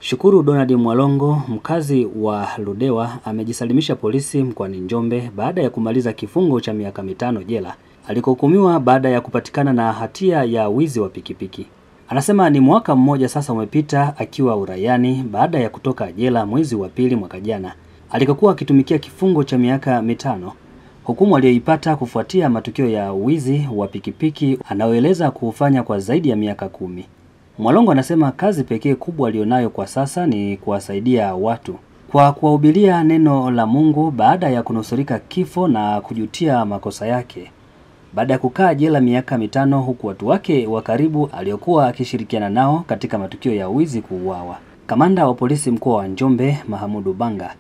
Shukuru Donald Mwalongo, mkazi wa Ludewa, amejisalimisha polisi mkoani Njombe baada ya kumaliza kifungo cha miaka 5 jela alikohukumiwa baada ya kupatikana na hatia ya wizi wa pikipiki. Anasema ni mwaka mmoja sasa umepita akiwa uraiani baada ya kutoka jela mwezi wa pili mwaka jana alikokuwa akitumikia kifungo cha miaka 5, hukumu aliyoipata kufuatia matukio ya wizi wa pikipiki anaoeleza kufanya kwa zaidi ya miaka 10. Mwalongo anasema kazi pekee kubwa alionayo kwa sasa ni kuwasaidia watu kwa kuwahubiria neno la Mungu baada ya kunusurika kifo na kujutia makosa yake baada ya kukaa jela miaka 5, huku watu wake wa karibu aliokuwa akishirikiana nao katika matukio ya wizi kuuawa. Kamanda wa polisi mkoa wa Njombe, Mahamudu Banga,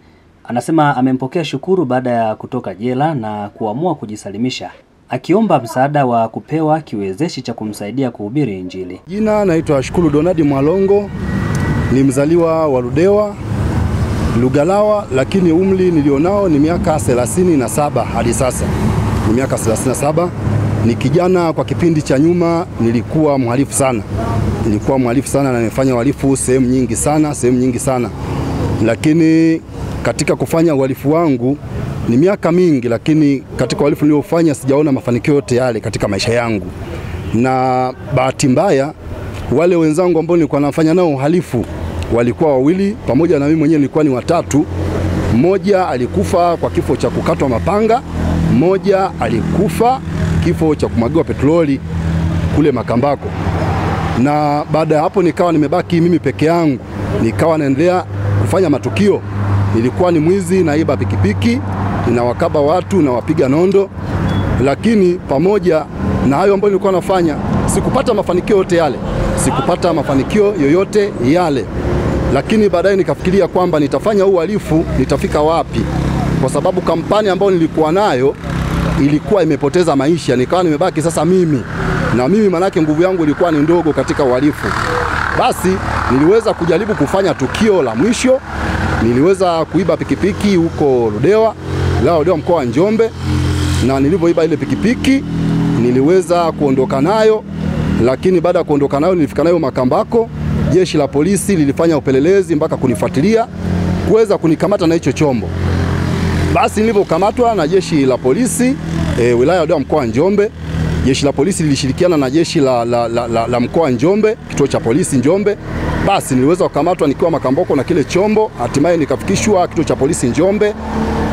anasema amempokea Shukuru baada ya kutoka jela na kuamua kujisalimisha, akiomba msaada wa kupewa kiwezeshi cha kumsaidia kuhubiri Injili. Jina naitwa Shukuru Donald Mwalongo, ni mzaliwa wa Ludewa, Lugalawa, lakini umri nilionao ni miaka 37 hadi sasa. Ni miaka 37. Ni kijana, kwa kipindi cha nyuma nilikuwa mhalifu sana. Na nimefanya uhalifu sehemu nyingi sana. Lakini katika kufanya uhalifu wangu ni miaka mingi, lakini katika uhalifu niliofanya sijaona mafanikio yote yale katika maisha yangu. Na bahati mbaya wale wenzangu ambao nilikuwa nafanya nao uhalifu walikuwa wawili, pamoja na mimi mwenyewe nilikuwa ni watatu. Mmoja alikufa kwa kifo cha kukatwa mapanga, mmoja alikufa kifo cha kumwagiwa petroli kule Makambako. Na baada ya hapo nikawa nimebaki mimi peke yangu, nikawa naendelea kufanya matukio. Nilikuwa ni mwizi, naiba pikipiki, ninawakaba watu, nawapiga nondo. Lakini pamoja na hayo ambayo nilikuwa nafanya, sikupata mafanikio yoyote yale. Lakini baadaye nikafikiria kwamba nitafanya uhalifu, nitafika wapi? Kwa sababu kampani ambayo nilikuwa nayo ilikuwa imepoteza maisha, nikawa nimebaki sasa mimi. Na mimi manake nguvu yangu ilikuwa ni ndogo katika uhalifu. Basi niliweza kujaribu kufanya tukio la mwisho. Niliweza kuiba pikipiki huko Ludewa mkoa wa Njombe, na nilivyoiba ile pikipiki niliweza kuondoka nayo. Lakini baada ya kuondoka nayo nilifika nayo Makambako. Jeshi la polisi lilifanya upelelezi mpaka kunifuatilia kuweza kunikamata na hicho chombo. Basi nilivyokamatwa na jeshi la polisi wilaya ya Ludewa mkoa wa Njombe, jeshi la polisi lilishirikiana na jeshi la mkoa wa Njombe, kituo cha polisi Njombe. Basi niliweza kukamatwa nikiwa Makambako na kile chombo, hatimaye nikafikishwa kituo cha polisi Njombe.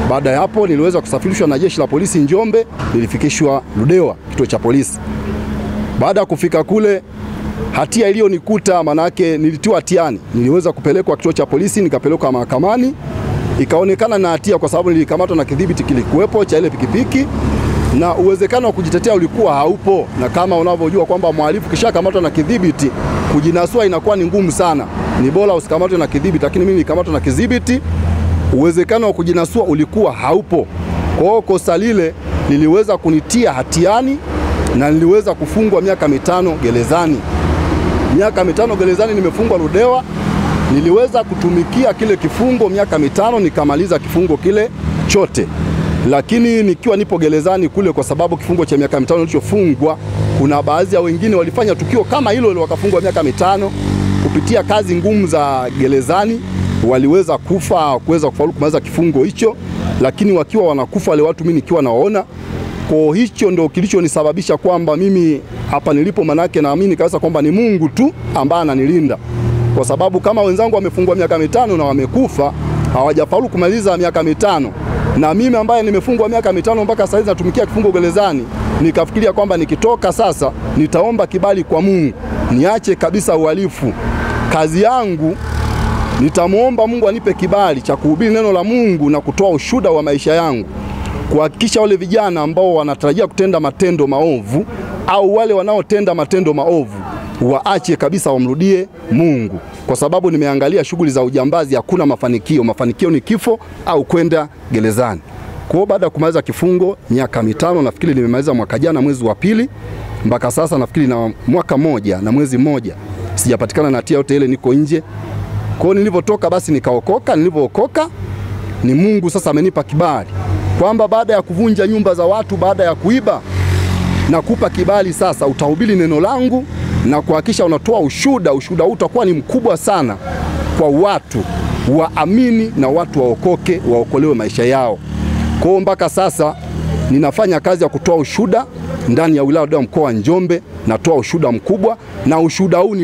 Baada ya hapo niliweza kusafirishwa na jeshi la polisi Njombe, nilifikishwa Ludewa kituo cha polisi. Baada ya kufika kule, hatia iliyonikuta manake nilitiwa hatiani, niliweza kupelekwa kituo cha polisi, nikapelekwa mahakamani. Ikaonekana na hatia kwa sababu nilikamatwa na kidhibiti kilikuwepo cha ile pikipiki, na uwezekano wa kujitetea ulikuwa haupo. Na kama unavyojua kwamba mhalifu kisha kamatwa na kidhibiti, kujinasua inakuwa ni ngumu sana. Ni bora usikamatwe na kidhibiti, lakini mimi nilikamatwa na kidhibiti, uwezekano wa kujinasua ulikuwa haupo. Kwa hiyo kosa lile liliweza kunitia hatiani na niliweza kufungwa miaka 5 gerezani. Miaka 5 gerezani nimefungwa Ludewa. Niliweza kutumikia kile kifungo miaka 5, nikamaliza kifungo kile chote. Lakini nikiwa nipo gerezani kule, kwa sababu kifungo cha miaka 5 nilichofungwa, kuna baadhi ya wengine walifanya tukio kama hilo ile, wakafungwa miaka 5 kupitia kazi ngumu za gerezani, waliweza kuweza kufaulu kumaliza kifungo hicho. Lakini wakiwa wanakufa wale watu, mimi nikiwa nawaona. Kwa hicho ndio kilichonisababisha kwamba mimi hapa nilipo, manake naamini kabisa kwamba ni Mungu tu ambaye ananilinda. Kwa sababu kama wenzangu wamefungwa miaka 5 na wamekufa, hawajafaulu kumaliza miaka 5, na mimi ambaye nimefungwa miaka 5 mpaka sasa hivi natumikia kifungo gerezani, nikafikiria kwamba nikitoka sasa nitaomba kibali kwa Mungu, niache kabisa uhalifu. Kazi yangu nitamuomba Mungu anipe kibali cha kuhubiri neno la Mungu na kutoa ushuhuda wa maisha yangu, kuhakikisha wale vijana ambao wanatarajia kutenda matendo maovu au wale wanaotenda matendo maovu waache kabisa, wamrudie Mungu. Kwa sababu nimeangalia shughuli za ujambazi, hakuna mafanikio ni kifo au kwenda gerezani. Kwa hiyo baada ya kumaliza kifungo miaka 5, nafikiri nimemaliza mwaka jana mwezi wa pili, mpaka sasa nafikiri na mwaka 1 na mwezi 1 sijapatikana na hatia yote ile, niko nje. Kwa hiyo nilipotoka basi nikaokoka. Nilipookoka ni Mungu sasa amenipa kibali kwamba baada ya kuvunja nyumba za watu, baada ya kuiba, na kupa kibali sasa utahubiri neno langu na kuhakikisha unatoa ushuhuda. Ushuhuda huu utakuwa ni mkubwa sana kwa watu waamini na watu waokoke, waokolewe maisha yao. Kwa hiyo mpaka sasa ninafanya kazi ya kutoa ushuhuda ndani ya wilaya ya mkoa wa Njombe. Natoa ushuhuda mkubwa, na ushuhuda huu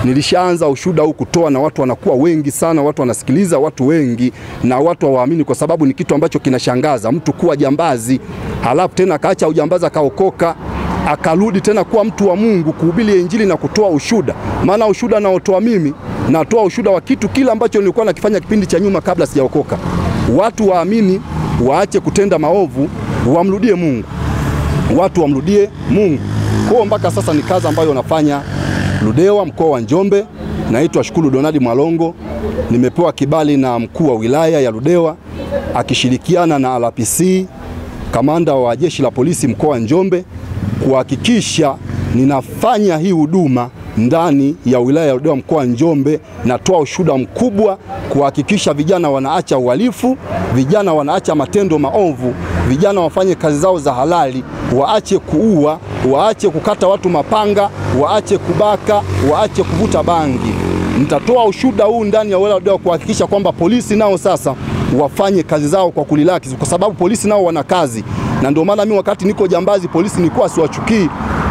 nilishaanza ushuhuda huu kutoa, na watu wanakuwa wengi sana, watu wanasikiliza, watu wengi, na watu hawaamini, kwa sababu ni kitu ambacho kinashangaza. Mtu kuwa jambazi halafu tena akaacha ujambazi akaokoka, akarudi tena kuwa mtu wa Mungu, kuhubiri Injili na kutoa ushuhuda. Maana ushuhuda naotoa mimi, natoa ushuhuda wa kitu kile ambacho nilikuwa nakifanya kipindi cha nyuma kabla sijaokoka. Watu waamini, waache kutenda maovu, wamrudie Mungu. Watu wamrudie Mungu. Kwa mpaka sasa ni kazi ambayo nafanya Ludewa mkoa wa Njombe. Naitwa Shukuru Donald Mwalongo. Nimepewa kibali na mkuu wa wilaya ya Ludewa akishirikiana na RPC, kamanda wa jeshi la polisi mkoa wa Njombe, kuhakikisha ninafanya hii huduma ndani ya wilaya ya Ludewa mkoa wa Njombe. Natoa ushuhuda mkubwa kuhakikisha vijana wanaacha uhalifu, vijana wanaacha matendo maovu, vijana wafanye kazi zao za halali, waache kuua, waache kukata watu mapanga, waache kubaka, waache kuvuta bangi. Nitatoa ushuhuda huu ndani ya wilaya ya Ludewa kuhakikisha kwamba polisi nao sasa wafanye kazi zao kwa kulilaki, kwa sababu polisi nao wana kazi. Na ndio maana mimi wakati niko jambazi polisi nilikuwa siwachukii,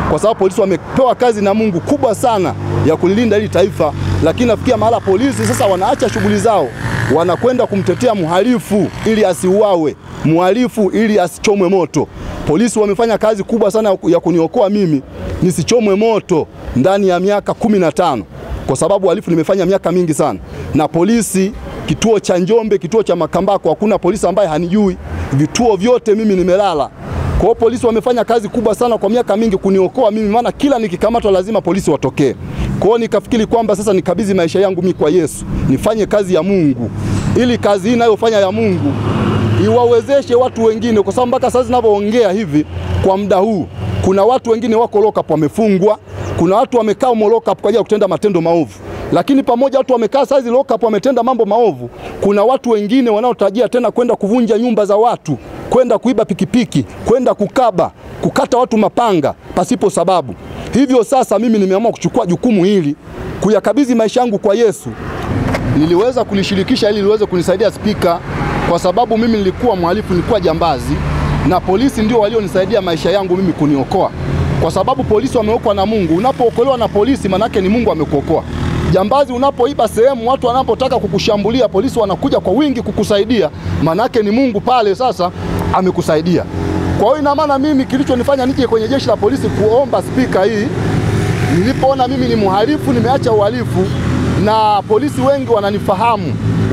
kwa sababu polisi wamepewa kazi na Mungu kubwa sana ya kulilinda hili taifa. Lakini nafikia mahala polisi sasa wanaacha shughuli zao, wanakwenda kumtetea mhalifu ili asiuawe, mhalifu ili asichomwe moto. Polisi wamefanya kazi kubwa sana ya kuniokoa mimi nisichomwe moto ndani ya miaka 15, kwa sababu uhalifu nimefanya miaka mingi sana. Na polisi kituo cha Njombe, kituo cha Makambako, hakuna polisi ambaye hanijui. Vituo vyote mimi nimelala. Kwa hiyo polisi wamefanya kazi kubwa sana kwa miaka mingi kuniokoa mimi, maana kila nikikamatwa lazima polisi watokee. Kwa hiyo nikafikiri kwamba sasa nikabidhi maisha yangu mimi kwa Yesu, nifanye kazi ya Mungu, ili kazi hii ninayofanya ya Mungu iwawezeshe watu wengine, kwa sababu mpaka sasa ninavyoongea hivi kwa muda huu kuna watu wengine wako lock up wamefungwa, kuna watu wamekaa lock up kwa ajili ya kutenda matendo maovu. Lakini pamoja watu wamekaa saizi lock up wametenda mambo maovu, kuna watu wengine wanaotarajia tena kwenda kuvunja nyumba za watu, kwenda kuiba pikipiki, kwenda kukaba, kukata watu mapanga pasipo sababu. Hivyo sasa mimi nimeamua kuchukua jukumu hili, kuyakabidhi maisha yangu kwa Yesu. Niliweza kulishirikisha ili liweze kunisaidia spika, kwa sababu mimi nilikuwa mhalifu, nilikuwa jambazi, na polisi ndio walionisaidia maisha yangu mimi kuniokoa. Kwa sababu polisi wameokoa na Mungu. Unapookolewa na polisi manake ni Mungu amekuokoa. Jambazi unapoiba sehemu, watu wanapotaka kukushambulia, polisi wanakuja kwa wingi kukusaidia, manake ni Mungu pale sasa amekusaidia. Kwa hiyo ina maana mimi kilichonifanya nije kwenye jeshi la polisi kuomba spika hii, nilipoona mimi ni mhalifu, nimeacha uhalifu na polisi wengi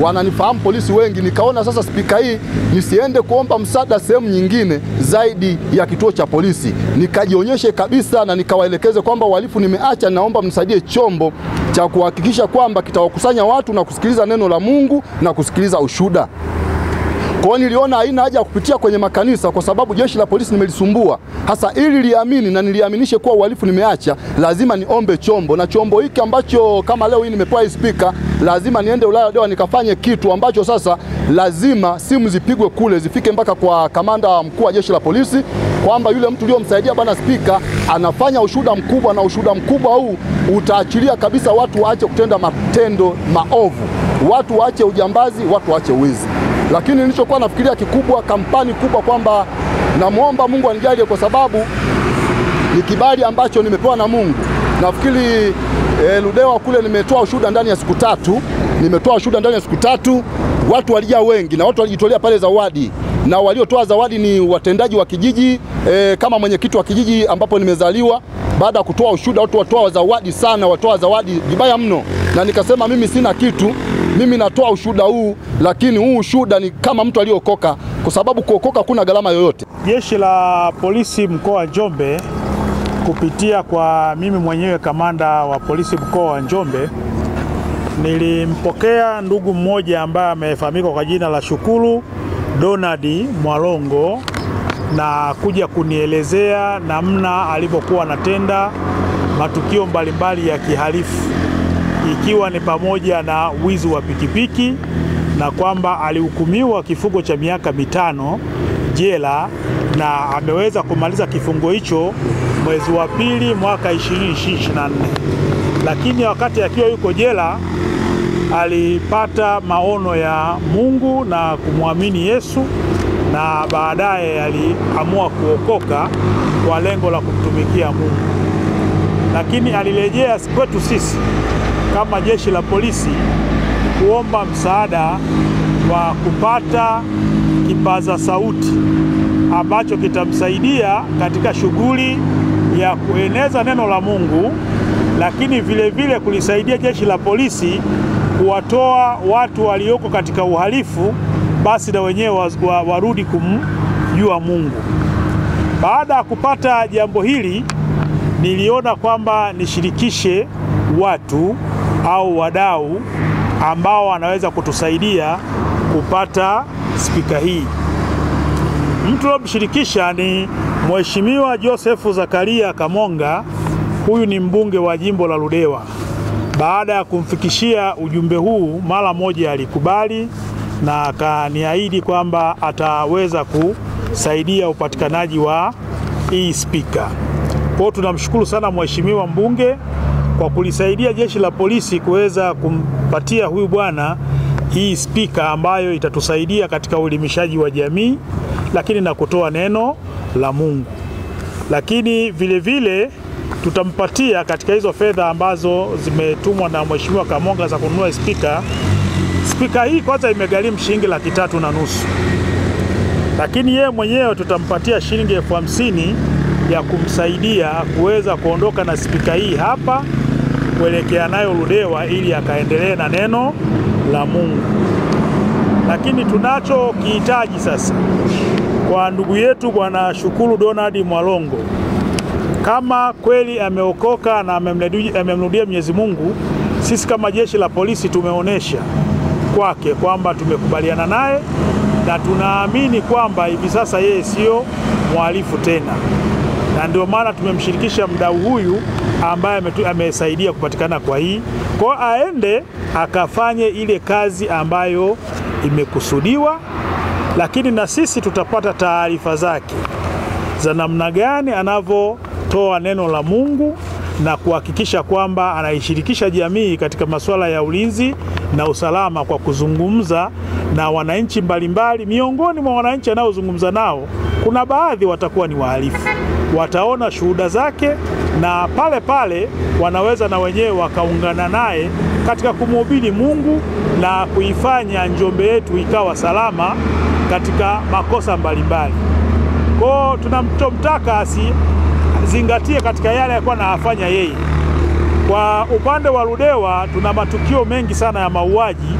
wananifahamu polisi wengi, nikaona sasa spika hii nisiende kuomba msaada sehemu nyingine zaidi ya kituo cha polisi, nikajionyeshe kabisa na nikawaelekeze kwamba uhalifu nimeacha, naomba mnisaidie chombo cha kuhakikisha kwamba kitawakusanya watu na kusikiliza neno la Mungu na kusikiliza ushuhuda. Kwa hiyo niliona haina haja kupitia kwenye makanisa, kwa sababu jeshi la polisi nimelisumbua. Hasa ili liamini na niliaminishe kuwa uhalifu nimeacha, lazima niombe chombo, na chombo hiki ambacho kama leo hii nimepewa hii speaker, lazima niende wilaya ya Ludewa nikafanye kitu ambacho sasa lazima simu zipigwe kule zifike mpaka kwa kamanda mkuu wa jeshi la polisi, kwamba yule mtu aliyomsaidia bwana speaker anafanya ushuhuda mkubwa, na ushuhuda mkubwa huu utaachilia kabisa watu waache kutenda matendo maovu, watu waache ujambazi, watu waache wizi. Lakini nilichokuwa nafikiria kikubwa, kampani kubwa, kwamba namuomba Mungu anijalie, kwa sababu ni kibali ambacho nimepewa na Mungu. Nafikiri Ludewa kule nimetoa ushuhuda ndani ya siku tatu, watu walijaa wengi na watu walijitolea pale zawadi, na waliotoa zawadi ni watendaji wa kijiji, kama mwenyekiti wa kijiji ambapo nimezaliwa. Baada ya kutoa ushuhuda watu watoa zawadi sana, watoa zawadi vibaya mno, na nikasema mimi sina kitu, mimi natoa ushuhuda huu, lakini huu ushuhuda ni kama mtu aliokoka, kwa sababu kuokoka kuna gharama yoyote. Jeshi la polisi mkoa wa Njombe kupitia kwa mimi mwenyewe kamanda wa polisi mkoa wa Njombe, nilimpokea ndugu mmoja ambaye amefahamika kwa jina la Shukuru Donald Mwalongo, na kuja kunielezea namna alivyokuwa anatenda matukio mbalimbali ya kihalifu, ikiwa ni pamoja na wizi wa pikipiki, na kwamba alihukumiwa kifungo cha miaka 5 jela, na ameweza kumaliza kifungo hicho mwezi wa pili mwaka 2024. Lakini wakati akiwa yuko jela alipata maono ya Mungu na kumwamini Yesu, na baadaye aliamua kuokoka kwa lengo la kumtumikia Mungu. Lakini alirejea kwetu sisi kama jeshi la polisi kuomba msaada wa kupata kipaza sauti ambacho kitamsaidia katika shughuli ya kueneza neno la Mungu, lakini vile vile kulisaidia jeshi la polisi kuwatoa watu walioko katika uhalifu, basi na wenyewe warudi kumjua Mungu. Baada ya kupata jambo hili, niliona kwamba nishirikishe watu au wadau ambao wanaweza kutusaidia kupata spika hii. Mtu aliyomshirikisha ni Mheshimiwa Joseph Zakaria Kamonga. Huyu ni mbunge wa jimbo la Ludewa. Baada ya kumfikishia ujumbe huu, mara moja alikubali na akaniahidi kwamba ataweza kusaidia upatikanaji wa hii spika. Kwa tunamshukuru sana Mheshimiwa mbunge kwa kulisaidia jeshi la polisi kuweza kumpatia huyu bwana hii spika ambayo itatusaidia katika uelimishaji wa jamii, lakini na kutoa neno la Mungu. Lakini vile vile tutampatia katika hizo fedha ambazo zimetumwa na Mheshimiwa Kamonga za kununua spika. Spika hii kwanza imegharimu shilingi 350,000. Lakini yeye mwenyewe tutampatia shilingi 50,000 ya kumsaidia kuweza kuondoka na spika hii hapa kuelekea nayo Ludewa ili akaendelee na neno la Mungu. Lakini tunacho kihitaji sasa kwa ndugu yetu Bwana Shukuru Donald Mwalongo. Kama kweli ameokoka na amemrudia Mwenyezi Mungu, sisi kama jeshi la polisi tumeonesha kwake kwamba tumekubaliana naye na tunaamini kwamba hivi sasa yeye sio mhalifu tena, na ndio maana tumemshirikisha mdau huyu ambaye amesaidia kupatikana kwa hii. Kwa aende akafanye ile kazi ambayo imekusudiwa, lakini na sisi tutapata taarifa zake za namna gani anavyotoa neno la Mungu na kuhakikisha kwamba anaishirikisha jamii katika masuala ya ulinzi na usalama kwa kuzungumza na wananchi mbalimbali. Miongoni mwa wananchi anaozungumza nao, kuna baadhi watakuwa ni wahalifu. Wataona shuhuda zake na pale pale wanaweza na wenyewe wakaungana naye katika kumhubiri Mungu na kuifanya Njombe yetu ikawa salama katika makosa mbalimbali. Kwa tunamtaka asizingatie katika yale alikuwa anafanya yeye. Kwa upande wa Ludewa tuna matukio mengi sana ya mauaji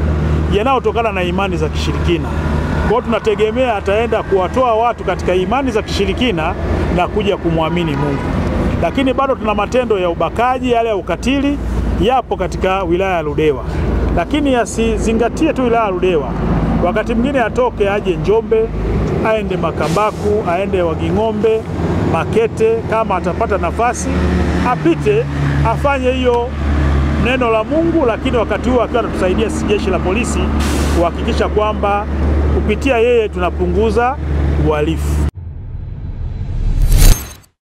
yanayotokana na imani za kishirikina. Kwa tunategemea ataenda kuwatoa watu katika imani za kishirikina na kuja kumwamini Mungu. Lakini bado tuna matendo ya ubakaji, yale ya ukatili yapo katika wilaya ya Ludewa. Lakini asizingatie tu wilaya ya Ludewa. Wakati mwingine atoke aje Njombe, aende Makambaku, aende Waging'ombe, Makete, kama atapata nafasi apite afanye hiyo neno la Mungu, lakini wakati huo akiwa anatusaidia jeshi la polisi kuhakikisha kwamba kupitia yeye tunapunguza uhalifu.